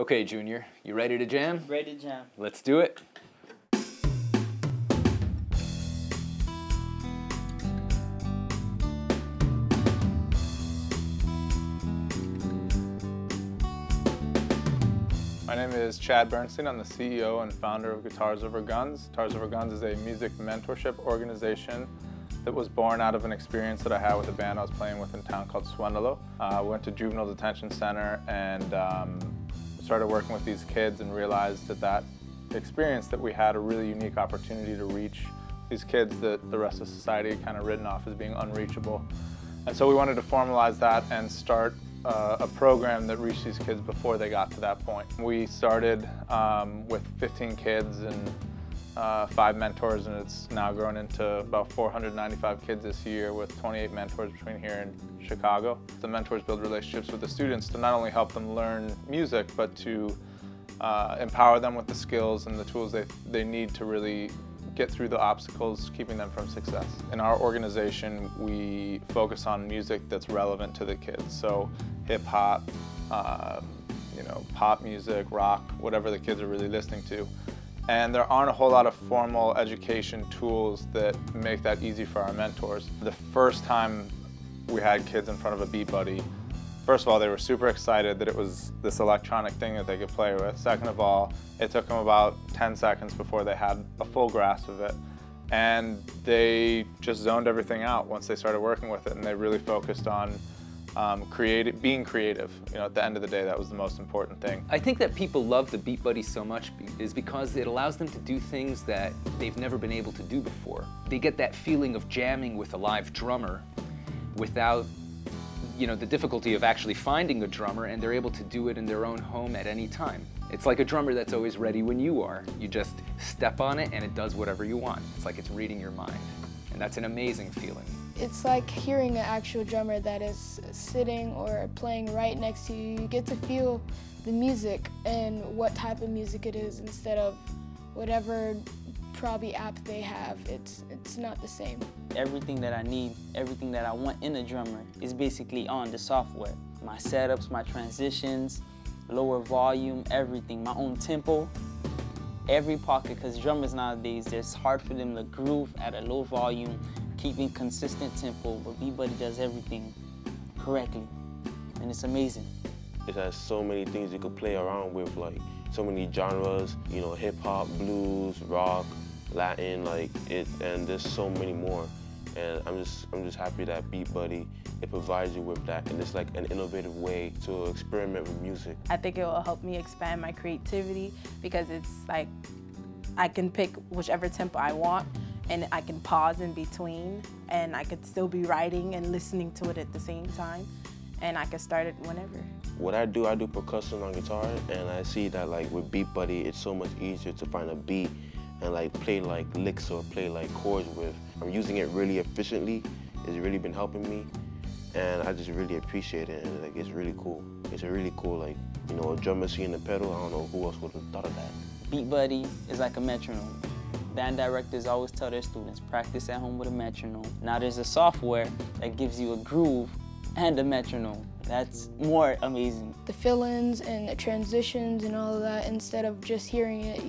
Okay, Junior, you ready to jam? Ready to jam. Let's do it. My name is Chad Bernstein. I'm the CEO and founder of Guitars Over Guns. Guitars Over Guns is a music mentorship organization that was born out of an experience that I had with a band I was playing with in a town called Swendelo. I went to juvenile detention center and started working with these kids and realized that experience that we had a really unique opportunity to reach these kids that the rest of society had kind of written off as being unreachable. And so we wanted to formalize that and start a program that reached these kids before they got to that point. We started with 15 kids and 5 mentors, and it's now grown into about 495 kids this year with 28 mentors between here and Chicago. The mentors build relationships with the students to not only help them learn music, but to empower them with the skills and the tools they need to really get through the obstacles keeping them from success. In our organization, we focus on music that's relevant to the kids. So hip-hop, pop music, rock, whatever the kids are really listening to. And there aren't a whole lot of formal education tools that make that easy for our mentors. The first time we had kids in front of a BeatBuddy, first of all, they were super excited that it was this electronic thing that they could play with. Second of all, it took them about 10 seconds before they had a full grasp of it. And they just zoned everything out once they started working with it, and they really focused on being creative. At the end of the day, that was the most important thing. I think that people love the BeatBuddy so much is because it allows them to do things that they've never been able to do before. They get that feeling of jamming with a live drummer without the difficulty of actually finding a drummer, and they're able to do it in their own home at any time. It's like a drummer that's always ready when you are. You just step on it and it does whatever you want. It's like it's reading your mind, and that's an amazing feeling. It's like hearing an actual drummer that is sitting or playing right next to you. You get to feel the music and what type of music it is instead of whatever probably app they have. It's not the same. Everything that I need, everything that I want in a drummer is basically on the software. My setups, my transitions, lower volume, everything, my own tempo, every pocket, because drummers nowadays, it's hard for them to groove at a low volume, keeping consistent tempo, but BeatBuddy does everything correctly, and it's amazing. It has so many things you could play around with, like so many genres, hip-hop, blues, rock, Latin, and there's so many more. And I'm just happy that BeatBuddy, it provides you with that, and it's like an innovative way to experiment with music. I think it will help me expand my creativity because it's like I can pick whichever tempo I want, and I can pause in between, and I could still be writing and listening to it at the same time, and I can start it whenever. What I do percussion on guitar, and I see that with BeatBuddy, it's so much easier to find a beat and play licks or play chords with. I'm using it really efficiently. It's really been helping me, and I just really appreciate it, and it's really cool. It's a really cool, a drum machine and pedal. I don't know who else would have thought of that. BeatBuddy is like a metronome. Band directors always tell their students, practice at home with a metronome. Now there's a software that gives you a groove and a metronome. That's more amazing. The fill-ins and the transitions and all of that, instead of just hearing it,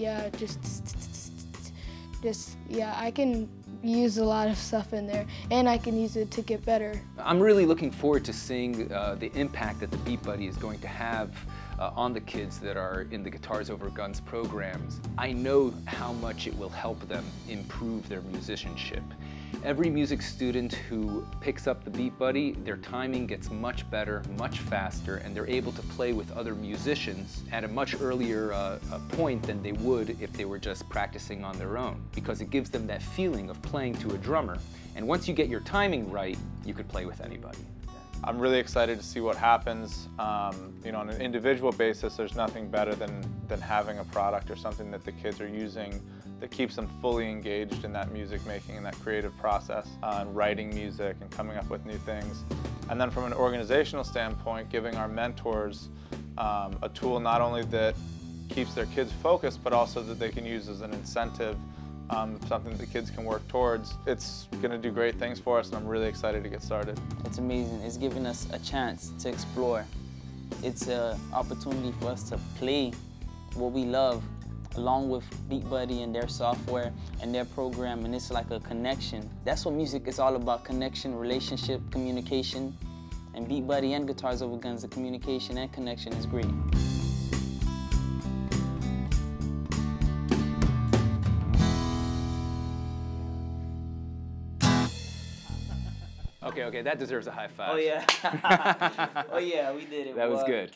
I can use a lot of stuff in there, and I can use it to get better. I'm really looking forward to seeing the impact that the BeatBuddy is going to have on the kids that are in the Guitars Over Guns programs. I know how much it will help them improve their musicianship. Every music student who picks up the BeatBuddy, their timing gets much better, much faster, and they're able to play with other musicians at a much earlier point than they would if they were just practicing on their own, because it gives them that feeling of playing to a drummer. And once you get your timing right, you could play with anybody. I'm really excited to see what happens. On an individual basis, there's nothing better than having a product or something that the kids are using that keeps them fully engaged in that music making and that creative process, and writing music and coming up with new things. And then from an organizational standpoint, giving our mentors a tool not only that keeps their kids focused, but also that they can use as an incentive, something that the kids can work towards. It's going to do great things for us, and I'm really excited to get started. It's amazing. It's giving us a chance to explore It's an opportunity for us to play what we love along with BeatBuddy and their software and their program, and it's like a connection. That's what music is all about, connection, relationship, communication. And BeatBuddy and Guitars Over Guns, the communication and connection is great. Okay, that deserves a high five. Oh yeah. Oh yeah, we did it. That was good.